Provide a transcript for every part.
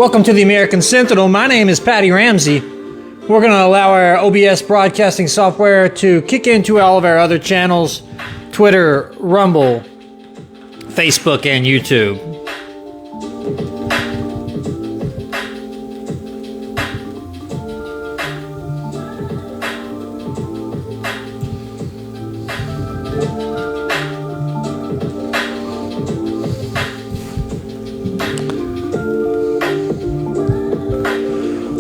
Welcome to the American Sentinel. My name is Paddy Ramsay. We're going to allow our OBS broadcasting software to kick into all of our other channels, Twitter, Rumble, Facebook, and YouTube.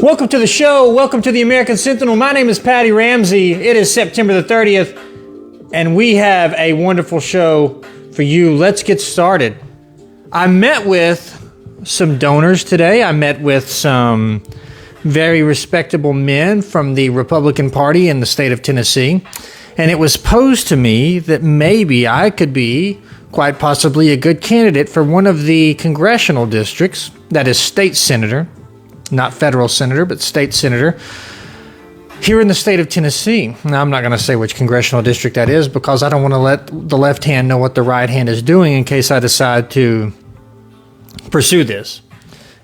Welcome to the show. Welcome to the American Sentinel. My name is Paddy Ramsay. It is September the 30th, and we have a wonderful show for you. Let's get started. I met with some donors today. I met with some very respectable men from the Republican Party in the state of Tennessee, and it was posed to me that maybe I could be quite possibly a good candidate for one of the congressional districts, that is state senator. Not federal senator, but state senator here in the state of Tennessee. Now, I'm not going to say which congressional district that is because I don't want to let the left hand know what the right hand is doing in case I decide to pursue this.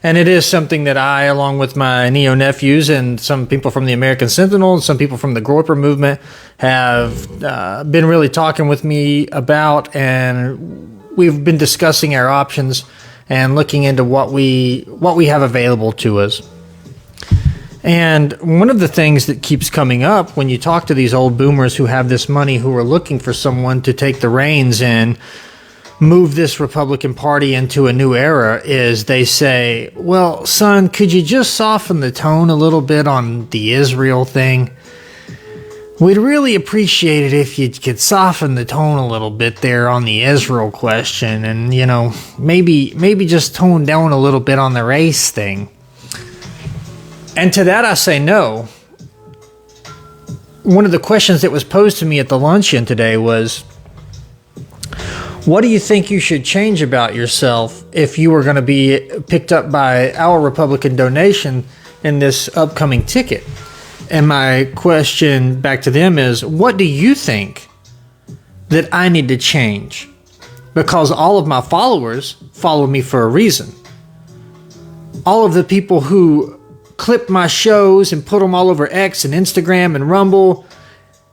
And it is something that I, along with my neo-nephews and some people from the American Sentinel and some people from the Groyper movement, have been really talking with me about, and we've been discussing our options and looking into what we have available to us. And one of the things that keeps coming up when you talk to these old boomers who have this money, who are looking for someone to take the reins and move this Republican Party into a new era, is they say, well, son, could you just soften the tone a little bit on the Israel thing? We'd really appreciate it if you could soften the tone a little bit there on the Israel question and, you know, maybe just tone down a little bit on the race thing. And to that I say no. One of the questions that was posed to me at the luncheon today was, what do you think you should change about yourself if you were going to be picked up by our Republican donation in this upcoming ticket? And my question back to them is, what do you think that I need to change? Because all of my followers follow me for a reason. All of the people who clip my shows and put them all over X and Instagram and Rumble,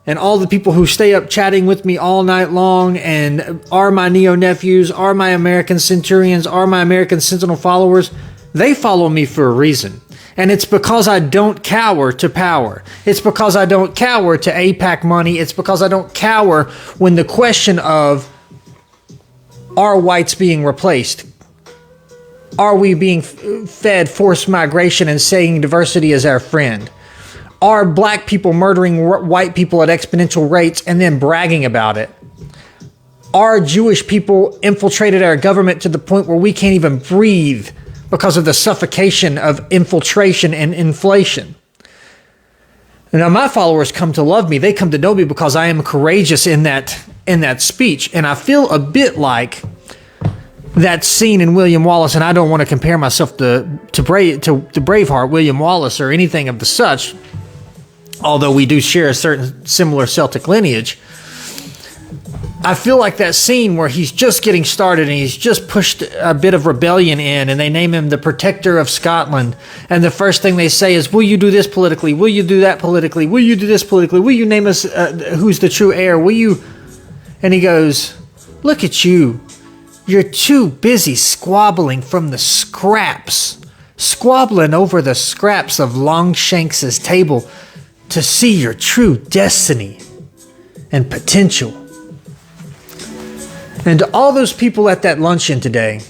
and all the people who stay up chatting with me all night long and are my neo-nephews, are my American Centurions, are my American Sentinel followers, they follow me for a reason. And it's because I don't cower to power. It's because I don't cower to AIPAC money. It's because I don't cower when the question of, are whites being replaced? Are we being fed forced migration and saying diversity is our friend? Are black people murdering white people at exponential rates and then bragging about it? Are Jewish people infiltrated our government to the point where we can't even breathe because of the suffocation of infiltration and inflation? Now, my followers come to love me. They come to know me because I am courageous in that speech. And I feel a bit like that scene in William Wallace, and I don't want to compare myself to Braveheart, William Wallace, or anything of the such, although we do share a certain similar Celtic lineage. I feel like that scene where he's just getting started and he's just pushed a bit of rebellion in, and they name him the Protector of Scotland. And the first thing they say is, will you do this politically? Will you do that politically? Will you do this politically? Will you name us who's the true heir? Will you? And he goes, look at you. You're too busy squabbling from the scraps, squabbling over the scraps of Longshanks's table to see your true destiny and potential. And to all those people at that luncheon today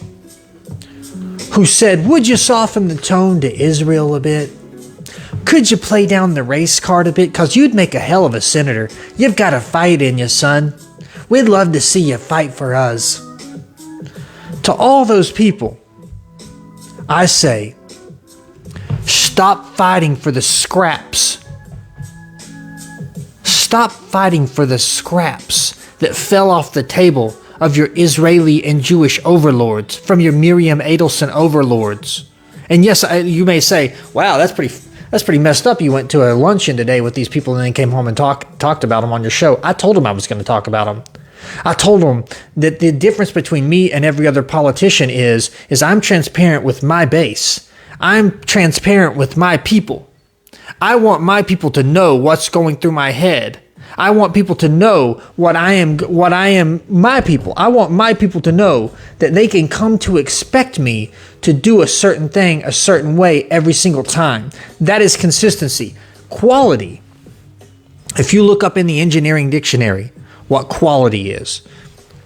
who said, would you soften the tone to Israel a bit? Could you play down the race card a bit? Because you'd make a hell of a senator. You've got a fight in you, son. We'd love to see you fight for us. To all those people, I say, stop fighting for the scraps. Stop fighting for the scraps that fell off the table of your Israeli and Jewish overlords, from your Miriam Adelson overlords. And yes, you may say, wow, that's pretty messed up. You went to a luncheon today with these people and then came home and talked about them on your show. I told them I was going to talk about them. I told them that the difference between me and every other politician is I'm transparent with my base. I'm transparent with my people. I want my people to know what's going through my head. I want people to know what I am my people. I want my people to know that they can come to expect me to do a certain thing a certain way every single time. That is consistency. Quality. If you look up in the engineering dictionary what quality is,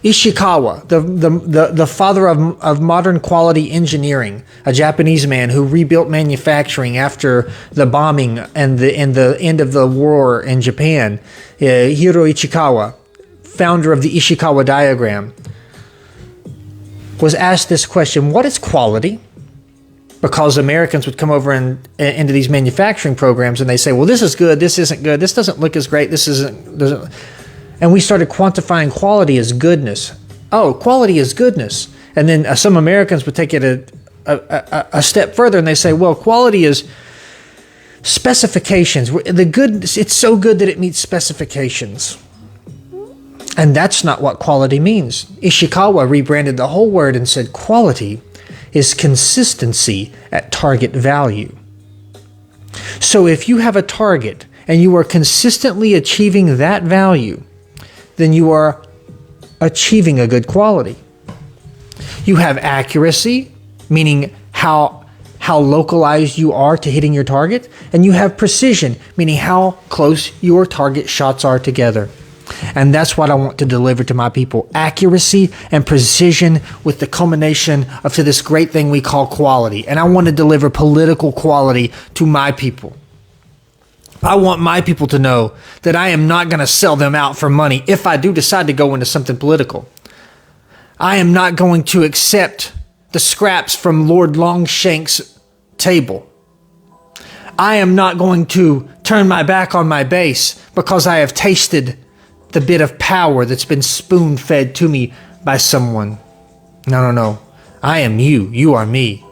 Ishikawa, the father of modern quality engineering, a Japanese man who rebuilt manufacturing after the bombing and the end of the war in Japan, Hiro Ishikawa, founder of the Ishikawa diagram, was asked this question: what is quality? Because Americans would come over into these manufacturing programs and they say, well, this is good, this isn't good, this doesn't look as great, doesn't. And we started quantifying quality as goodness. Oh, quality is goodness. And then some Americans would take it a step further and they say, well, quality is specifications. It's so good that it meets specifications. And that's not what quality means. Ishikawa rebranded the whole word and said quality is consistency at target value. So if you have a target and you are consistently achieving that value, then you are achieving a good quality. You have accuracy, meaning how localized you are to hitting your target, and you have precision, meaning how close your target shots are together. And that's what I want to deliver to my people: accuracy and precision with the culmination of to this great thing we call quality. And I want to deliver political quality to my people. I want my people to know that I am not going to sell them out for money if I do decide to go into something political. I am not going to accept the scraps from Lord Longshank's table. I am not going to turn my back on my base because I have tasted the bit of power that's been spoon-fed to me by someone. No. I am you. You are me.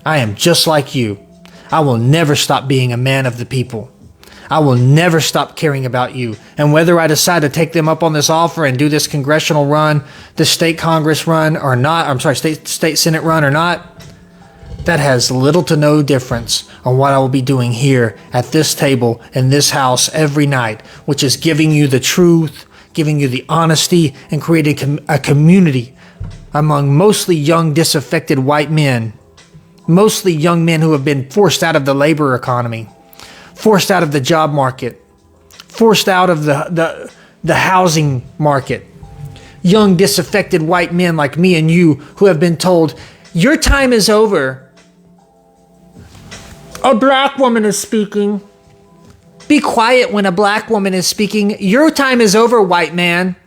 I am just like you. I will never stop being a man of the people. I will never stop caring about you. And whether I decide to take them up on this offer and do this congressional run, this state Congress run or not, state Senate run or not, that has little to no difference on what I will be doing here at this table in this house every night, which is giving you the truth, giving you the honesty, and creating a community among mostly young, disaffected white men, mostly young men who have been forced out of the labor economy, forced out of the job market, forced out of the housing market. Young, disaffected white men like me and you who have been told, your time is over. A black woman is speaking. Be quiet when a black woman is speaking. Your time is over, white man.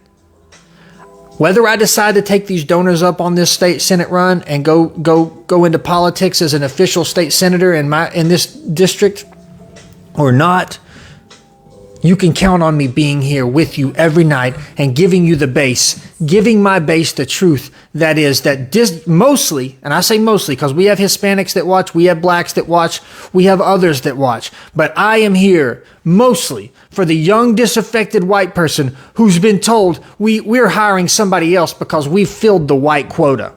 Whether I decide to take these donors up on this state Senate run and go into politics as an official state senator in this district or not, you can count on me being here with you every night and giving you the base, giving my base the truth that is that mostly, and I say mostly because we have Hispanics that watch, we have blacks that watch, we have others that watch, but I am here mostly for the young, disaffected white person who's been told we're hiring somebody else because we've filled the white quota.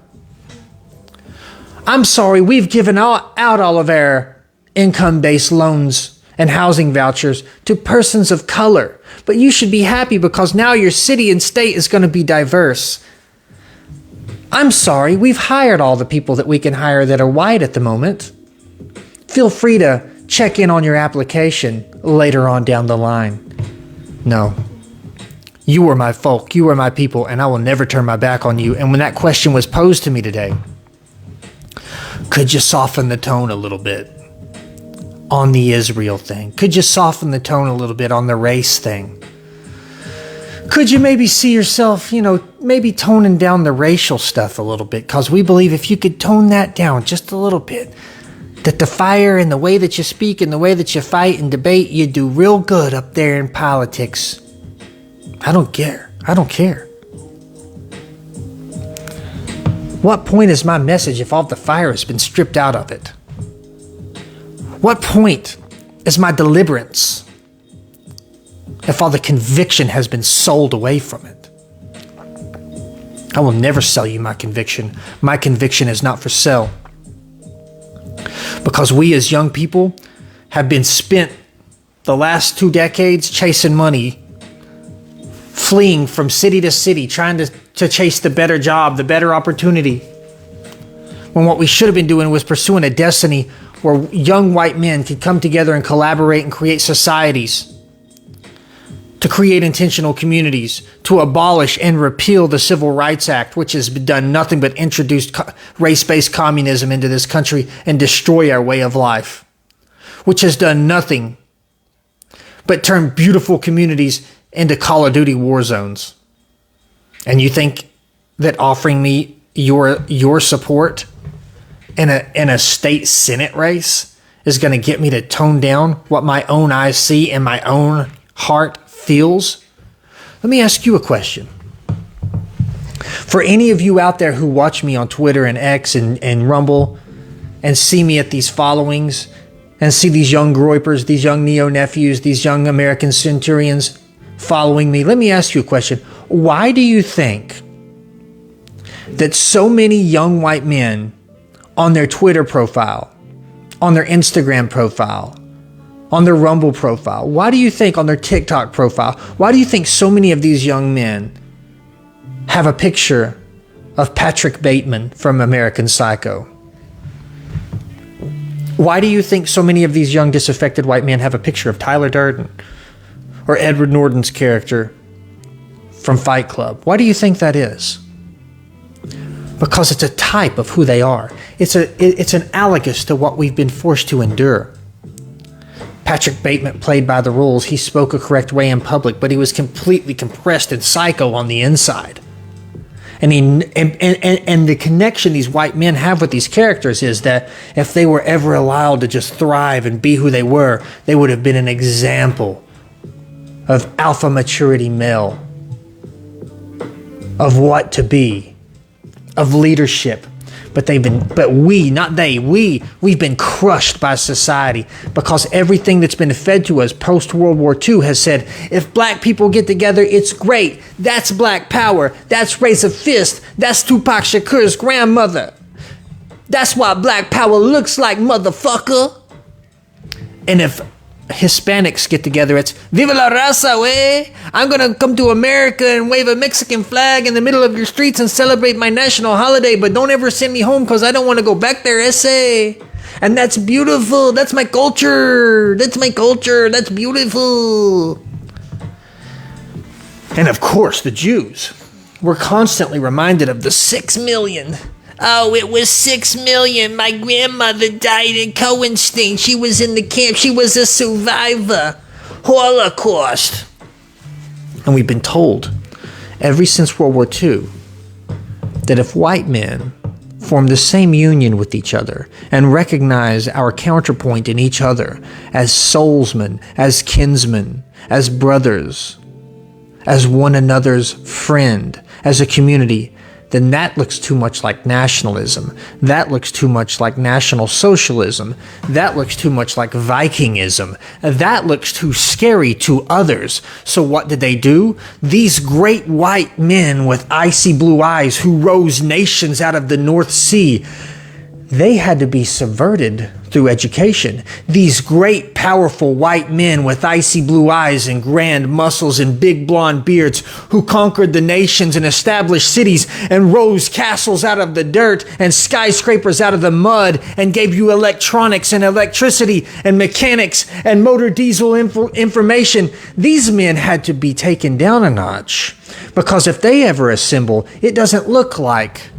I'm sorry, we've given out all of our income-based loans and housing vouchers to persons of color. But you should be happy because now your city and state is going to be diverse. I'm sorry, we've hired all the people that we can hire that are white at the moment. Feel free to check in on your application later on down the line. No. You are my folk, you are my people, and I will never turn my back on you. And when that question was posed to me today, could you soften the tone a little bit on the Israel thing? Could you soften the tone a little bit on the race thing? Could you maybe see yourself, maybe toning down the racial stuff a little bit? Because we believe if you could tone that down just a little bit, that the fire and the way that you speak and the way that you fight and debate, you do real good up there in politics. I don't care. I don't care. What point is my message if all the fire has been stripped out of it? What point is my deliverance if all the conviction has been sold away from it? I will never sell you my conviction. My conviction is not for sale. Because we as young people have been spent the last 2 decades chasing money, fleeing from city to city, trying to chase the better job, the better opportunity. When what we should have been doing was pursuing a destiny where young white men could come together and collaborate and create societies, to create intentional communities, to abolish and repeal the Civil Rights Act, which has done nothing but introduce race-based communism into this country and destroy our way of life, which has done nothing but turn beautiful communities into Call of Duty war zones. And you think that offering me your support in a state Senate race is going to get me to tone down what my own eyes see and my own heart feels? Let me ask you a question. For any of you out there who watch me on Twitter and X and Rumble and see me at these followings and see these young groypers, these young neo-nephews, these young American centurions following me, let me ask you a question. Why do you think that so many young white men on their Twitter profile, on their Instagram profile, on their Rumble profile, why do you think on their TikTok profile, why do you think so many of these young men have a picture of Patrick Bateman from American Psycho? Why do you think so many of these young disaffected white men have a picture of Tyler Durden or Edward Norton's character from Fight Club? Why do you think that is? Because it's a type of who they are. It's an analogous to what we've been forced to endure. Patrick Bateman played by the rules. He spoke a correct way in public, but he was completely compressed and psycho on the inside. And the connection these white men have with these characters is that if they were ever allowed to just thrive and be who they were, they would have been an example of alpha maturity male, of what to be, of leadership. But we've been crushed by society because everything that's been fed to us post World War II has said, if black people get together, it's great. That's black power. That's raise a fist. That's Tupac Shakur's grandmother. That's what black power looks like, motherfucker. And if Hispanics get together, it's Viva la raza, wey. I'm gonna come to America and wave a Mexican flag in the middle of your streets and celebrate my national holiday, but don't ever send me home because I don't want to go back there, ese. And that's beautiful. That's my culture. That's my culture. That's beautiful. And of course, the Jews were constantly reminded of the 6 million. Oh, it was 6 million. My grandmother died in Cohenstein. She was in the camp. She was a survivor. Holocaust. And we've been told ever since World War II that if white men form the same union with each other and recognize our counterpoint in each other as soulsmen, as kinsmen, as brothers, as one another's friend, as a community, then that looks too much like nationalism. That looks too much like National Socialism. That looks too much like Vikingism. That looks too scary to others. So what did they do? These great white men with icy blue eyes who rose nations out of the North Sea, they had to be subverted through education. These great, powerful white men with icy blue eyes and grand muscles and big blonde beards who conquered the nations and established cities and rose castles out of the dirt and skyscrapers out of the mud and gave you electronics and electricity and mechanics and motor diesel information. These men had to be taken down a notch because if they ever assemble, it doesn't look like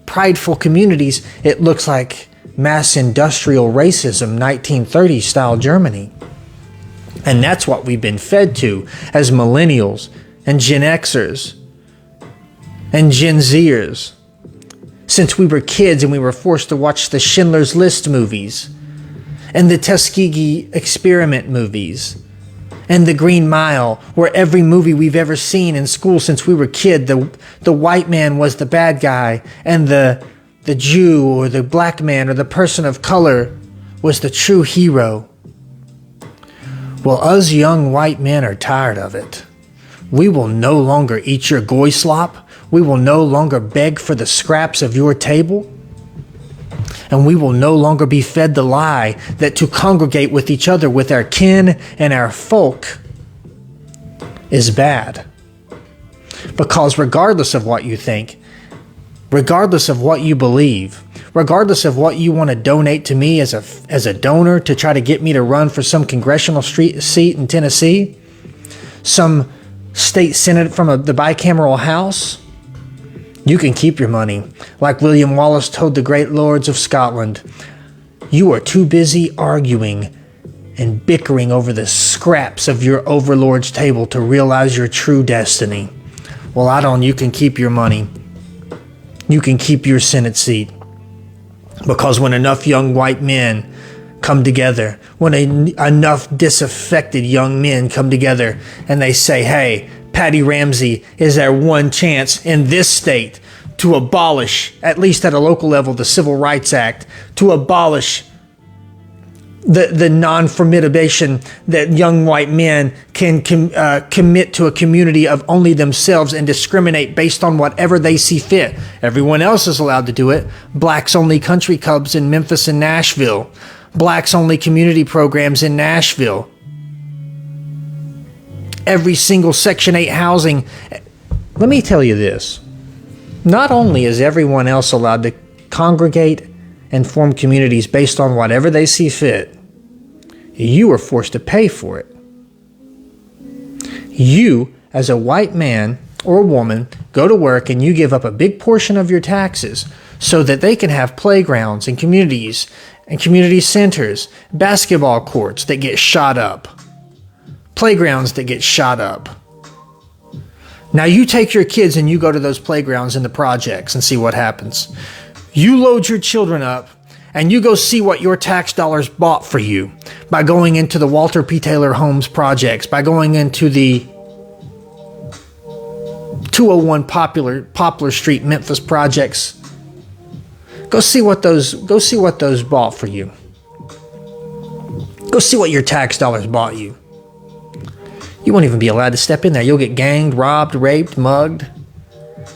prideful communities. It looks like mass industrial racism, 1930s style Germany. And that's what we've been fed to as millennials and Gen Xers and Gen Zers since we were kids and we were forced to watch the Schindler's List movies and the Tuskegee Experiment movies and the Green Mile, where every movie we've ever seen in school since we were kids, the white man was the bad guy and the Jew or the black man or the person of color was the true hero. Well, us young white men are tired of it. We will no longer eat your goy slop. We will no longer beg for the scraps of your table. And we will no longer be fed the lie that to congregate with each other, with our kin and our folk, is bad. Because regardless of what you think, regardless of what you believe, regardless of what you want to donate to me as a donor to try to get me to run for some congressional seat in Tennessee, some state senate from the bicameral house, you can keep your money. Like William Wallace told the great lords of Scotland, you are too busy arguing and bickering over the scraps of your overlord's table to realize your true destiny. Well, I don't. You can keep your money. You can keep your Senate seat. Because when enough young white men come together, when enough disaffected young men come together and they say, hey, Paddy Ramsay is our one chance in this state to abolish, at least at a local level, the Civil Rights Act, to abolish the non-formidation that young white men can commit to a community of only themselves and discriminate based on whatever they see fit. Everyone else is allowed to do it. Blacks only country clubs in Memphis and Nashville. Blacks only community programs in Nashville. Every single Section 8 housing. Let me tell you this. Not only is everyone else allowed to congregate and form communities based on whatever they see fit, you are forced to pay for it. You, as a white man or woman, go to work and you give up a big portion of your taxes so that they can have playgrounds and communities and community centers, basketball courts that get shot up, playgrounds that get shot up. Now you take your kids and you go to those playgrounds in the projects and see what happens. You load your children up and you go see what your tax dollars bought for you by going into the Walter P. Taylor Homes projects, by going into the 201 Poplar Street Memphis projects. Go see what those bought for you. Go see what your tax dollars bought you. You won't even be allowed to step in there. You'll get ganged, robbed, raped, mugged,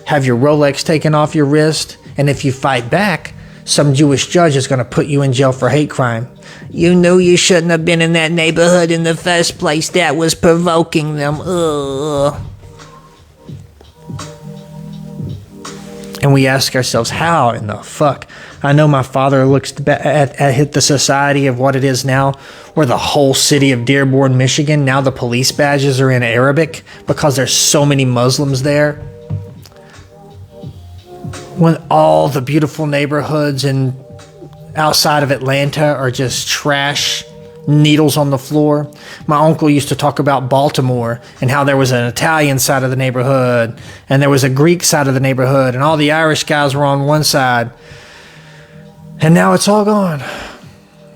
have your Rolex taken off your wrist, and if you fight back, some Jewish judge is going to put you in jail for hate crime. You knew you shouldn't have been in that neighborhood in the first place. That was provoking them. Ugh. And we ask ourselves, how in the fuck? I know my father looks at the society of what it is now, where the whole city of Dearborn, Michigan, now the police badges are in Arabic because there's so many Muslims there. When all the beautiful neighborhoods and outside of Atlanta are just trash, needles on the floor. My uncle used to talk about Baltimore and how there was an Italian side of the neighborhood and there was a Greek side of the neighborhood and all the Irish guys were on one side. And now it's all gone.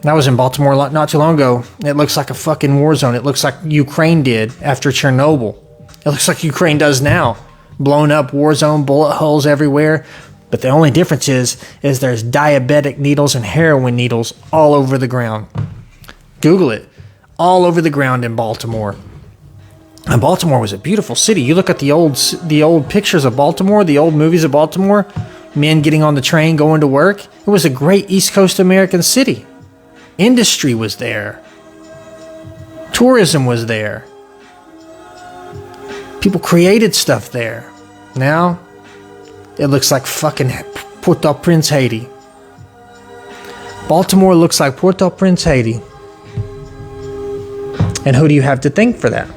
I was in Baltimore not too long ago. It looks like a fucking war zone. It looks like Ukraine did after Chernobyl. It looks like Ukraine does now. Blown up war zone, bullet holes everywhere. But the only difference is there's diabetic needles and heroin needles all over the ground. Google it. All over the ground in Baltimore. And Baltimore was a beautiful city. You look at the old pictures of Baltimore, the old movies of Baltimore, men getting on the train, going to work. It was a great East Coast American city. Industry was there. Tourism was there. People created stuff there. Now, it looks like fucking Port-au-Prince, Haiti. Baltimore looks like Port-au-Prince, Haiti. And who do you have to thank for that?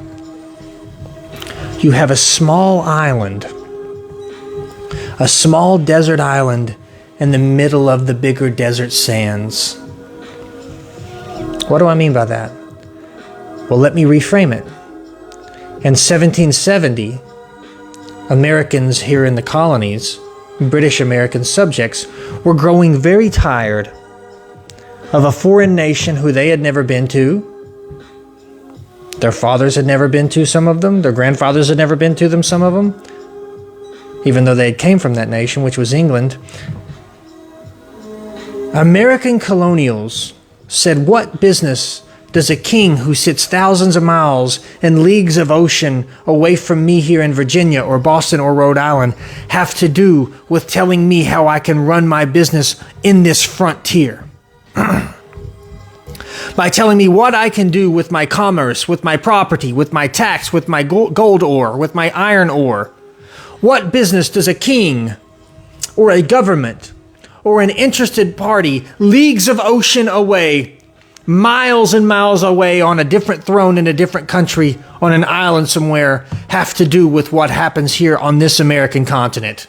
You have a small island. A small desert island in the middle of the bigger desert sands. What do I mean by that? Well, let me reframe it. In 1770, Americans here in the colonies, British American subjects, were growing very tired of a foreign nation who they had never been to. Their fathers had never been to, some of them. Their grandfathers had never been to them, some of them. Even though they came from that nation, which was England. American colonials said, what business does a king who sits thousands of miles and leagues of ocean away from me here in Virginia or Boston or Rhode Island have to do with telling me how I can run my business in this frontier? By telling me what I can do with my commerce, with my property, with my tax, with my gold ore, with my iron ore. What business does a king or a government or an interested party leagues of ocean away, miles and miles away on a different throne in a different country, on an island somewhere, have to do with what happens here on this American continent?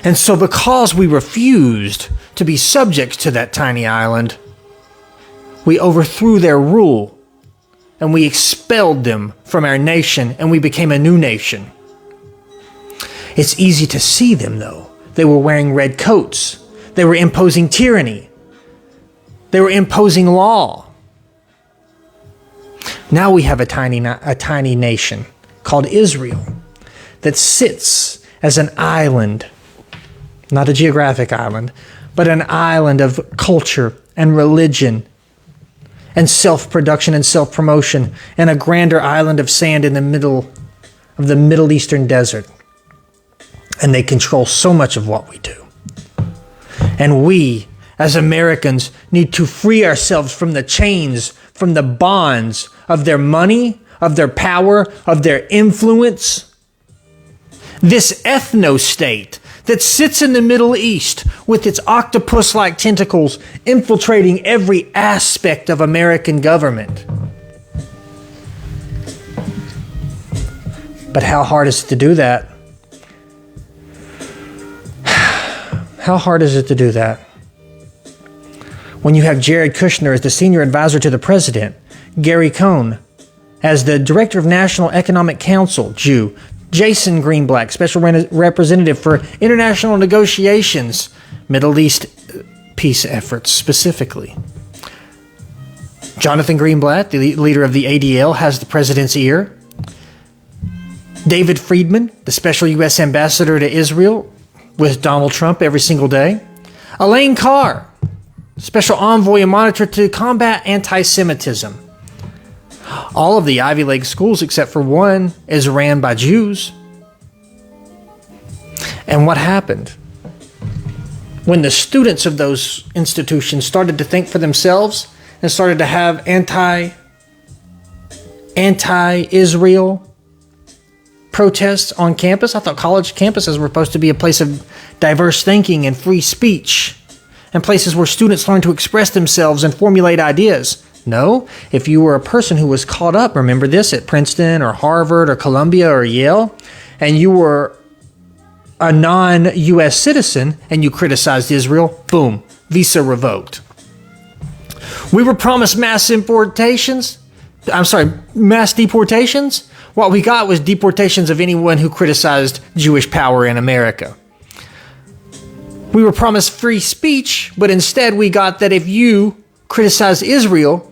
And so because we refused to be subject to that tiny island, we overthrew their rule and we expelled them from our nation and we became a new nation. It's easy to see them though. They were wearing red coats. They were imposing tyranny. They were imposing law. Now we have a tiny nation called Israel that sits as an island, not a geographic island, but an island of culture and religion and self-production and self-promotion, and a grander island of sand in the middle of the Middle Eastern desert. And they control so much of what we do. And we, as Americans, need to free ourselves from the chains, from the bonds of their money, of their power, of their influence. This ethno-state that sits in the Middle East with its octopus-like tentacles infiltrating every aspect of American government. But how hard is it to do that? How hard is it to do that? When you have Jared Kushner as the senior advisor to the president, Gary Cohn as the director of National Economic Council, Jew, Jason Greenblatt, special representative for international negotiations, Middle East peace efforts specifically. Jonathan Greenblatt, the leader of the ADL, has the president's ear. David Friedman, the special U.S. ambassador to Israel, with Donald Trump every single day. Elaine Carr, special envoy and monitor to combat anti-Semitism. All of the Ivy League schools, except for one, is ran by Jews. And what happened? When the students of those institutions started to think for themselves and started to have anti-Israel protests on campus. I thought college campuses were supposed to be a place of diverse thinking and free speech and places where students learn to express themselves and formulate ideas. No, if you were a person who was caught up, remember this, at Princeton or Harvard or Columbia or Yale, and you were a non-U.S. citizen and you criticized Israel, boom, visa revoked. We were promised mass deportations. What we got was deportations of anyone who criticized Jewish power in America. We were promised free speech, but instead we got that if you criticize Israel,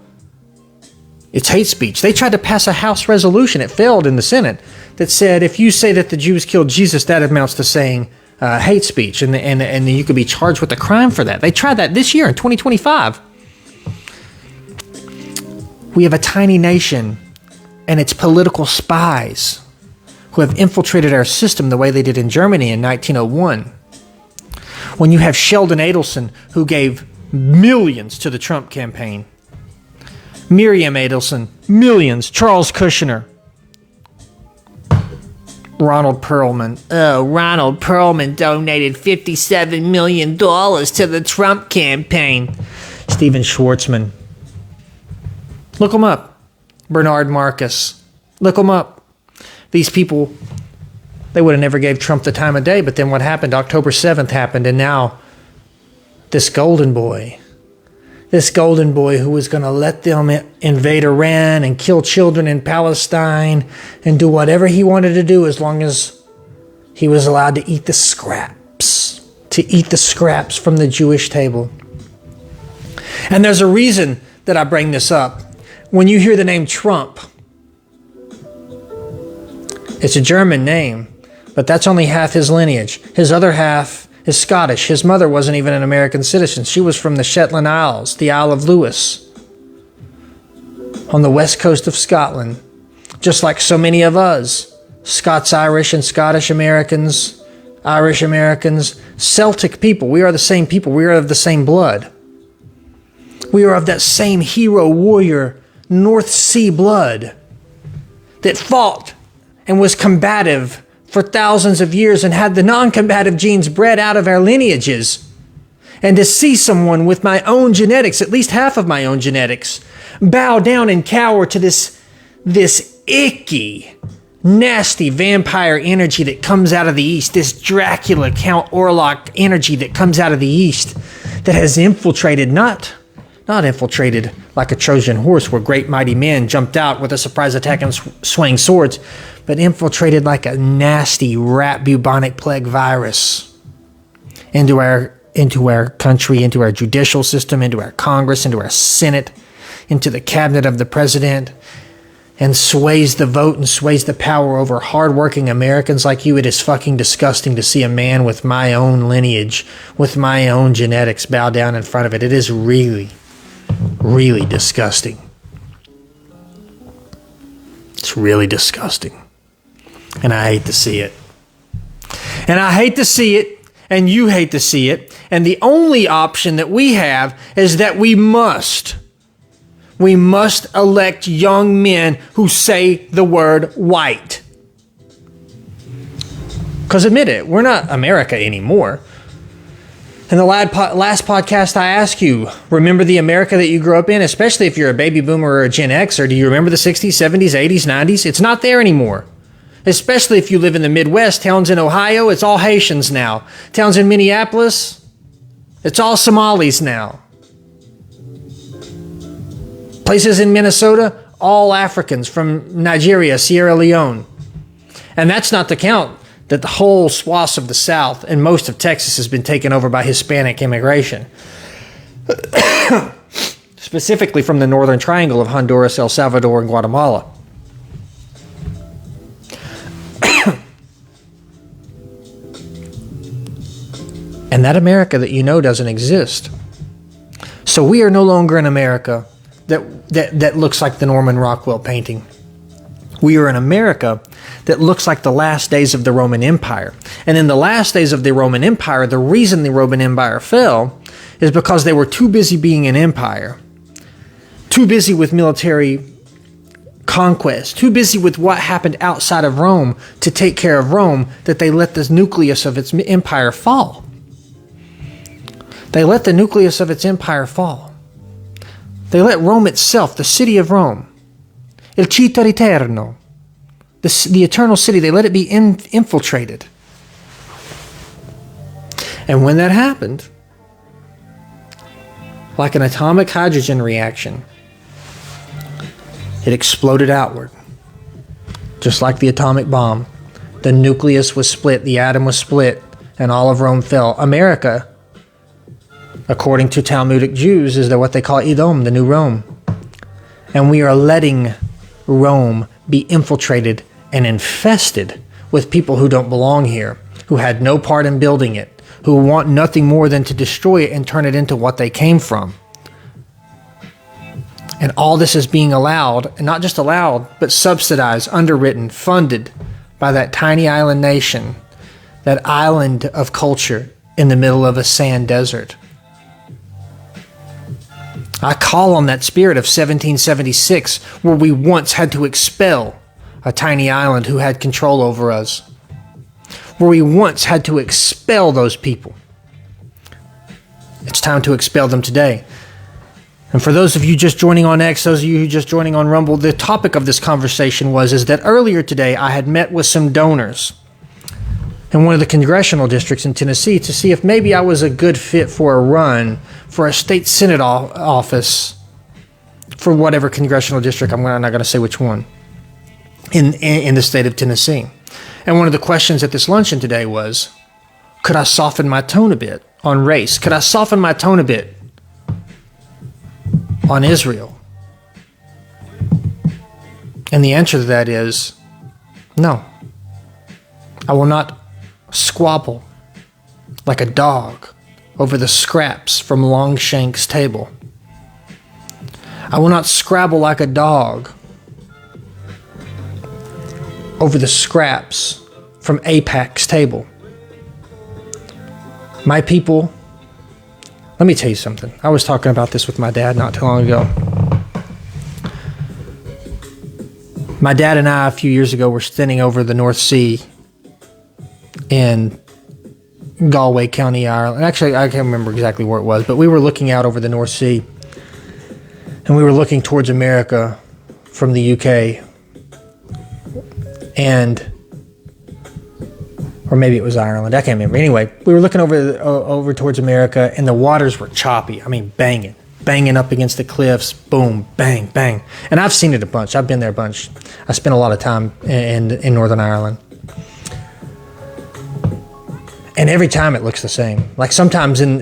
it's hate speech. They tried to pass a House resolution, it failed in the Senate, that said if you say that the Jews killed Jesus, that amounts to saying hate speech, and you could be charged with a crime for that. They tried that this year in 2025. We have a tiny nation and its political spies who have infiltrated our system the way they did in Germany in 1901. When you have Sheldon Adelson, who gave millions to the Trump campaign, Miriam Adelson, millions, Charles Kushner, Ronald Perlman. Ronald Perlman donated $57 million to the Trump campaign. Steven Schwartzman. Look them up. Bernard Marcus. Look them up. These people, they would have never gave Trump the time of day, but then what happened? October 7th happened, and now this golden boy who was going to let them invade Iran and kill children in Palestine and do whatever he wanted to do as long as he was allowed to eat the scraps from the Jewish table. And there's a reason that I bring this up. When you hear the name Trump, it's a German name, but that's only half his lineage. His other half is Scottish. His mother wasn't even an American citizen. She was from the Shetland Isles, the Isle of Lewis. on the west coast of Scotland, just like so many of us, Scots-Irish and Scottish Americans, Irish Americans, Celtic people. We are the same people. We are of the same blood. We are of that same hero warrior North Sea blood that fought and was combative for thousands of years and had the non-combative genes bred out of our lineages. And to see someone with my own genetics, at least half of my own genetics, bow down and cower to this icky, nasty vampire energy that comes out of the East, this Dracula, Count Orlok energy that comes out of the East, that has infiltrated, not infiltrated like a Trojan horse where great mighty men jumped out with a surprise attack and swaying swords, but infiltrated like a nasty rat bubonic plague virus into our country, into our judicial system, into our Congress, into our Senate, into the cabinet of the president, and sways the vote and sways the power over hardworking Americans like you. It is fucking disgusting to see a man with my own lineage, with my own genetics bow down in front of it. It is really, really disgusting. It's really disgusting. And I hate to see it. And I hate to see it, and you hate to see it. And the only option that we have is that we must elect young men who say the word white. Because admit it, we're not America anymore. In the last podcast, I asked you, remember the America that you grew up in, especially if you're a baby boomer or a Gen X, or do you remember the 60s, 70s, 80s, 90s? It's not there anymore. Especially if you live in the Midwest, towns in Ohio, it's all Haitians now. Towns in Minneapolis, it's all Somalis now. Places in Minnesota, all Africans from Nigeria, Sierra Leone. And that's not to count that the whole swaths of the South and most of Texas has been taken over by Hispanic immigration. Specifically from the northern triangle of Honduras, El Salvador, and Guatemala. And that America that you know doesn't exist. So we are no longer an America that looks like the Norman Rockwell painting. We are an America that looks like the last days of the Roman Empire. And in the last days of the Roman Empire, the reason the Roman Empire fell is because they were too busy being an empire, too busy with military conquest, too busy with what happened outside of Rome to take care of Rome, that they let the nucleus of its empire fall. They let the nucleus of its empire fall. They let Rome itself, the city of Rome, Il Città Eterno, the eternal city, they let it be infiltrated. And when that happened, like an atomic hydrogen reaction, it exploded outward. Just like the atomic bomb. The nucleus was split, the atom was split, and all of Rome fell. America, according to Talmudic Jews, is what they call Edom, the new Rome. And we are letting Rome be infiltrated and infested with people who don't belong here, who had no part in building it, who want nothing more than to destroy it and turn it into what they came from. And all this is being allowed, and not just allowed, but subsidized, underwritten, funded by that tiny island nation, that island of culture in the middle of a sand desert. I call on that spirit of 1776, where we once had to expel a tiny island who had control over us, where we once had to expel those people. It's time to expel them today. And for those of you just joining on X, those of you who just joining on Rumble, the topic of this conversation is that earlier today I had met with some donors in one of the congressional districts in Tennessee to see if maybe I was a good fit for a run for a state senate office for whatever congressional district, I'm not going to say which one, in the state of Tennessee. And one of the questions at this luncheon today was, could I soften my tone a bit on race? Could I soften my tone a bit on Israel? And the answer to that is no. I will not squabble like a dog over the scraps from Longshank's table. I will not scrabble like a dog over the scraps from AIPAC's table. My people, let me tell you something. I was talking about this with my dad not too long ago. My dad and I, a few years ago, were standing over the North Sea in Galway County, Ireland. Actually, I can't remember exactly where it was, but we were looking out over the North Sea, and we were looking towards America from the UK, or maybe it was Ireland. I can't remember. Anyway, we were looking over towards America, and the waters were choppy. I mean, banging up against the cliffs. Boom, bang, bang. And I've seen it a bunch. I've been there a bunch. I spent a lot of time in Northern Ireland. And every time it looks the same. Like sometimes in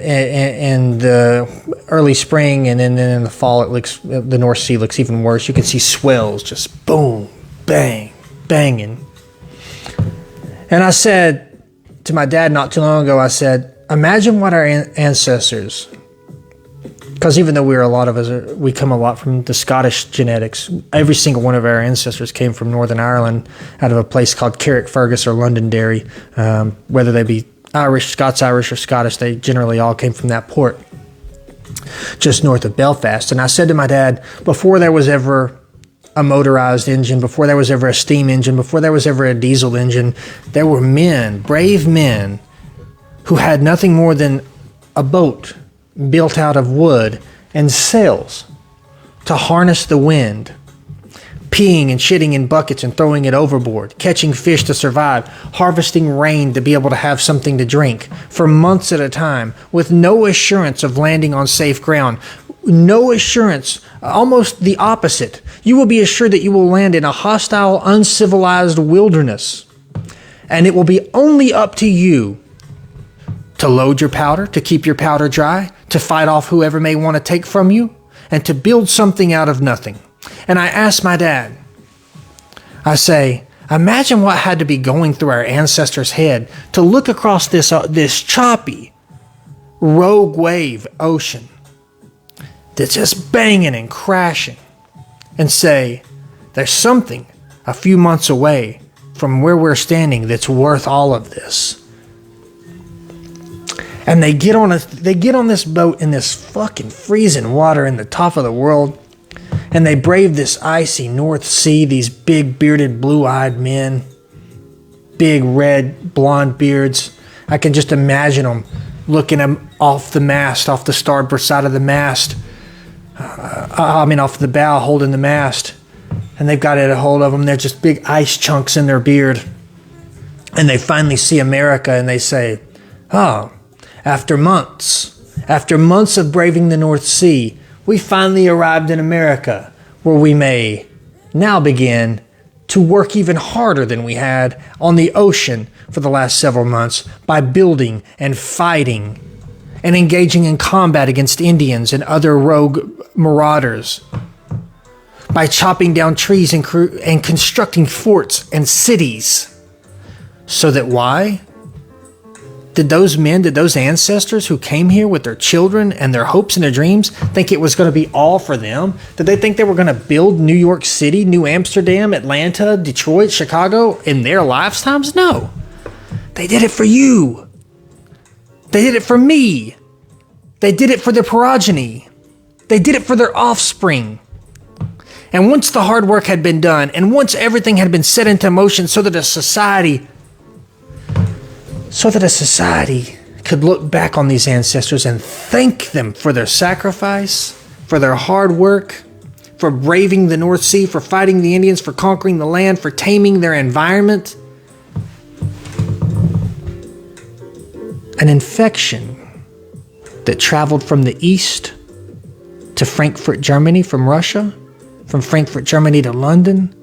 the early spring and then in the fall, the North Sea looks even worse. You can see swells just boom, bang, banging. And I said to my dad not too long ago, I said, imagine what our ancestors, because even though we come a lot from the Scottish genetics, every single one of our ancestors came from Northern Ireland out of a place called Carrickfergus or Londonderry, whether they be Irish, Scots-Irish, or Scottish, they generally all came from that port just north of Belfast. And I said to my dad, before there was ever a motorized engine, before there was ever a steam engine, before there was ever a diesel engine, there were men, brave men, who had nothing more than a boat built out of wood and sails to harness the wind, peeing and shitting in buckets and throwing it overboard, catching fish to survive, harvesting rain to be able to have something to drink for months at a time, with no assurance of landing on safe ground. No assurance, almost the opposite. You will be assured that you will land in a hostile, uncivilized wilderness. And it will be only up to you to load your powder, to keep your powder dry, to fight off whoever may want to take from you, and to build something out of nothing. And I asked my dad, I say, imagine what had to be going through our ancestors' head to look across this choppy, rogue wave ocean that's just banging and crashing, and say, there's something a few months away from where we're standing that's worth all of this. And they get on this boat in this fucking freezing water in the top of the world, and they brave this icy North Sea, these big bearded blue-eyed men, big red blonde beards. I can just imagine them looking off the mast, off the starboard side of the mast, off the bow, holding the mast, and they've got it a hold of them. They're just big ice chunks in their beard. And they finally see America, and they say, oh, after months of braving the North Sea, we finally arrived in America, where we may now begin to work even harder than we had on the ocean for the last several months by building and fighting and engaging in combat against Indians and other rogue marauders, by chopping down trees and constructing forts and cities. So that why? Did those ancestors who came here with their children and their hopes and their dreams think it was going to be all for them? Did they think they were going to build New York City, New Amsterdam, Atlanta, Detroit, Chicago in their lifetimes? No. They did it for you. They did it for me. They did it for their progeny. They did it for their offspring. And once the hard work had been done, and once everything had been set into motion so that a society could look back on these ancestors and thank them for their sacrifice, for their hard work, for braving the North Sea, for fighting the Indians, for conquering the land, for taming their environment. An infection that traveled from the east to Frankfurt, Germany from Russia, from Frankfurt, Germany to London,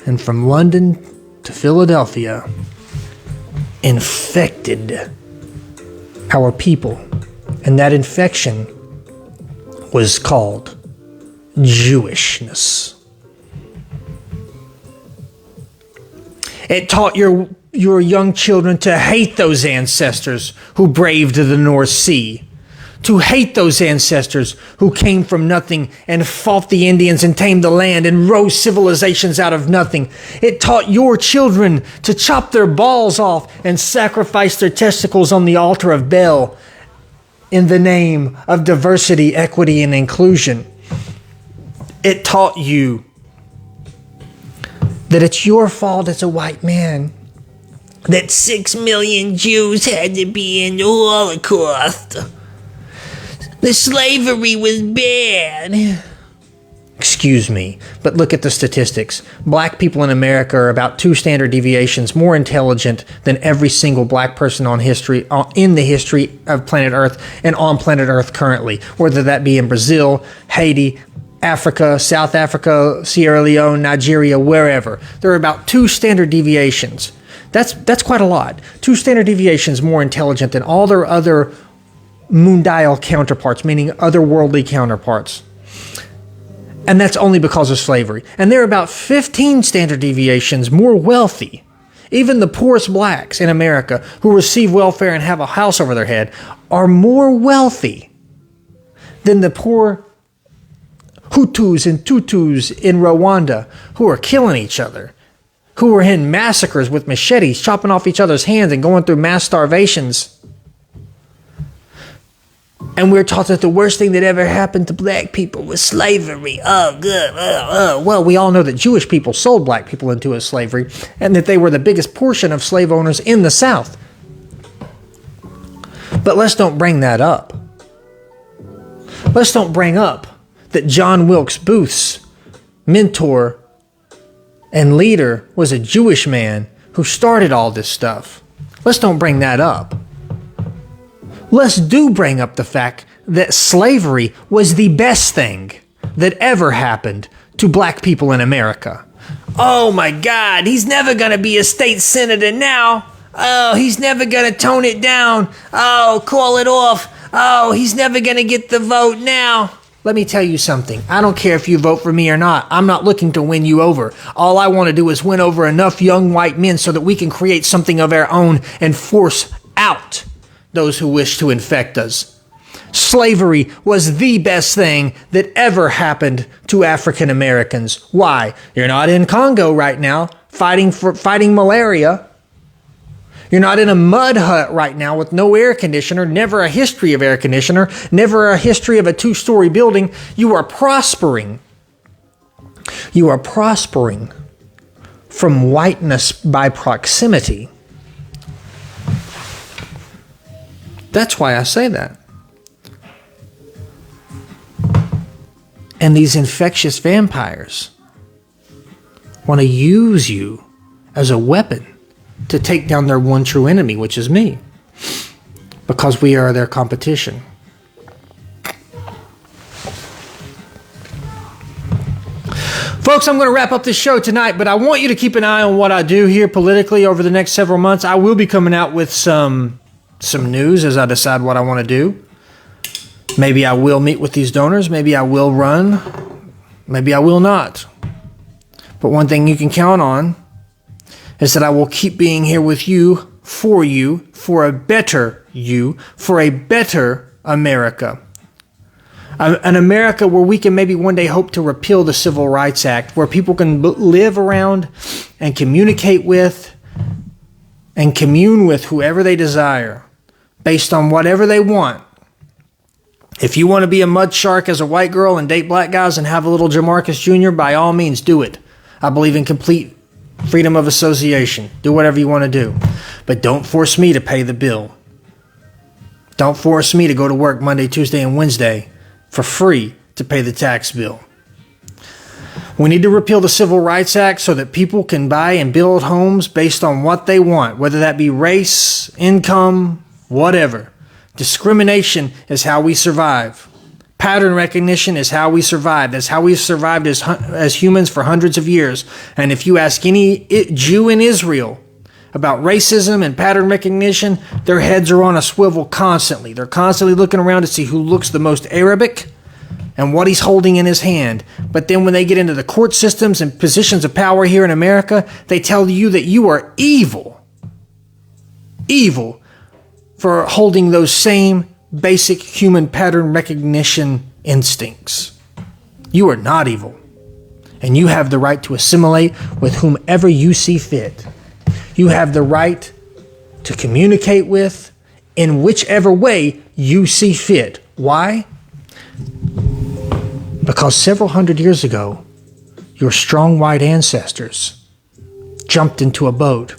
and from London to Philadelphia, infected our people. And that infection was called Jewishness. It taught your young children to hate those ancestors who braved the North Sea, to hate those ancestors who came from nothing and fought the Indians and tamed the land and rose civilizations out of nothing. It taught your children to chop their balls off and sacrifice their testicles on the altar of Baal in the name of diversity, equity, and inclusion. It taught you that it's your fault as a white man that 6 million Jews had to be in the Holocaust. The slavery was bad. Excuse me, but look at the statistics. Black people in America are about 2 standard deviations more intelligent than every single black person in the history of planet Earth and on planet Earth currently, whether that be in Brazil, Haiti, Africa, South Africa, Sierra Leone, Nigeria, wherever. There are about 2 standard deviations. That's quite a lot. 2 standard deviations more intelligent than all their other mundial counterparts, meaning otherworldly counterparts. And that's only because of slavery. And they're about 15 standard deviations more wealthy. Even the poorest blacks in America who receive welfare and have a house over their head are more wealthy than the poor Hutus and Tutus in Rwanda who are killing each other, who were in massacres with machetes, chopping off each other's hands and going through mass starvations. And we're taught that the worst thing that ever happened to black people was slavery. Oh, good. Well, we all know that Jewish people sold black people into slavery and that they were the biggest portion of slave owners in the South. But let's don't bring that up. Let's don't bring up that John Wilkes Booth's mentor and leader was a Jewish man who started all this stuff. Let's don't bring that up. Let's do bring up the fact that slavery was the best thing that ever happened to black people in America. Oh my God, he's never going to be a state senator now. Oh, he's never going to tone it down. Oh, call it off. Oh, he's never going to get the vote now. Let me tell you something. I don't care if you vote for me or not. I'm not looking to win you over. All I want to do is win over enough young white men so that we can create something of our own and force out those who wish to infect us. Slavery was the best thing that ever happened to African Americans. Why? You're not in Congo right now fighting malaria. You're not in a mud hut right now with no air conditioner, never a history of air conditioner, never a history of a 2-story building. You are prospering. You are prospering from whiteness by proximity. That's why I say that. And these infectious vampires want to use you as a weapon to take down their one true enemy, which is me, because we are their competition. Folks, I'm going to wrap up this show tonight, but I want you to keep an eye on what I do here politically over the next several months. I will be coming out with some news as I decide what I want to do. Maybe I will meet with these donors. Maybe I will run. Maybe I will not. But one thing you can count on is that I will keep being here with you, for a better you, for a better America. An America where we can maybe one day hope to repeal the Civil Rights Act, where people can live around and communicate with and commune with whoever they desire, based on whatever they want. If you want to be a mud shark as a white girl and date black guys and have a little Jamarcus Jr., by all means, do it. I believe in complete freedom of association. Do whatever you want to do. But don't force me to pay the bill. Don't force me to go to work Monday, Tuesday, and Wednesday for free to pay the tax bill. We need to repeal the Civil Rights Act so that people can buy and build homes based on what they want, whether that be race, income, whatever. Discrimination is how we survive. Pattern recognition is how we survive. That's how we've survived as humans for hundreds of years. And if you ask any Jew in Israel about racism and pattern recognition, their heads are on a swivel constantly. They're constantly looking around to see who looks the most Arabic and what he's holding in his hand. But then when they get into the court systems and positions of power here in America, they tell you that you are evil. Evil for holding those same basic human pattern recognition instincts. You are not evil, and you have the right to assimilate with whomever you see fit. You have the right to communicate with in whichever way you see fit. Why? Because several hundred years ago, your strong white ancestors jumped into a boat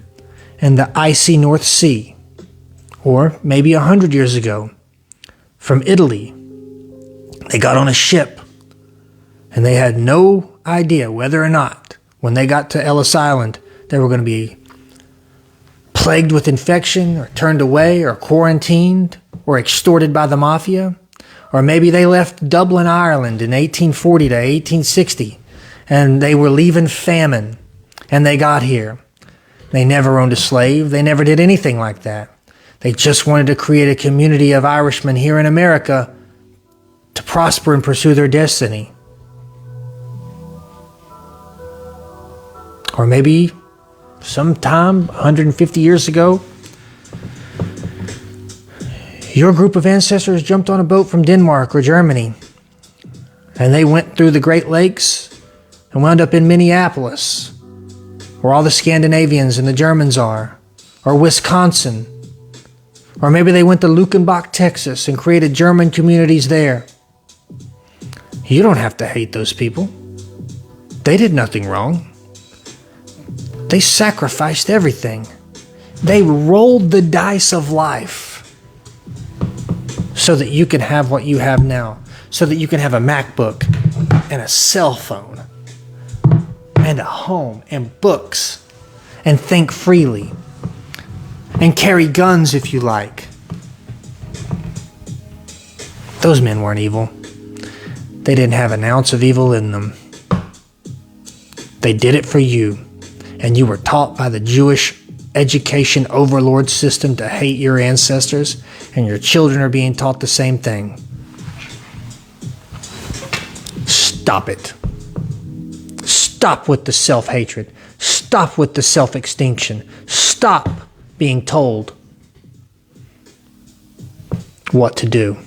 in the icy North Sea, or maybe 100 years ago, from Italy. They got on a ship, and they had no idea whether or not, when they got to Ellis Island, they were going to be plagued with infection, or turned away, or quarantined, or extorted by the mafia. Or maybe they left Dublin, Ireland in 1840 to 1860, and they were leaving famine, and they got here. They never owned a slave. They never did anything like that. They just wanted to create a community of Irishmen here in America to prosper and pursue their destiny. Or maybe sometime 150 years ago, your group of ancestors jumped on a boat from Denmark or Germany, and they went through the Great Lakes and wound up in Minneapolis, where all the Scandinavians and the Germans are, or Wisconsin. Or maybe they went to Luckenbach, Texas, and created German communities there. You don't have to hate those people. They did nothing wrong. They sacrificed everything. They rolled the dice of life so that you can have what you have now, so that you can have a MacBook and a cell phone and a home and books and think freely and carry guns if you like. Those men weren't evil. They didn't have an ounce of evil in them. They did it for you, and you were taught by the Jewish education overlord system to hate your ancestors, and your children are being taught the same thing. Stop it. Stop with the self-hatred. Stop with the self-extinction. Stop being told what to do.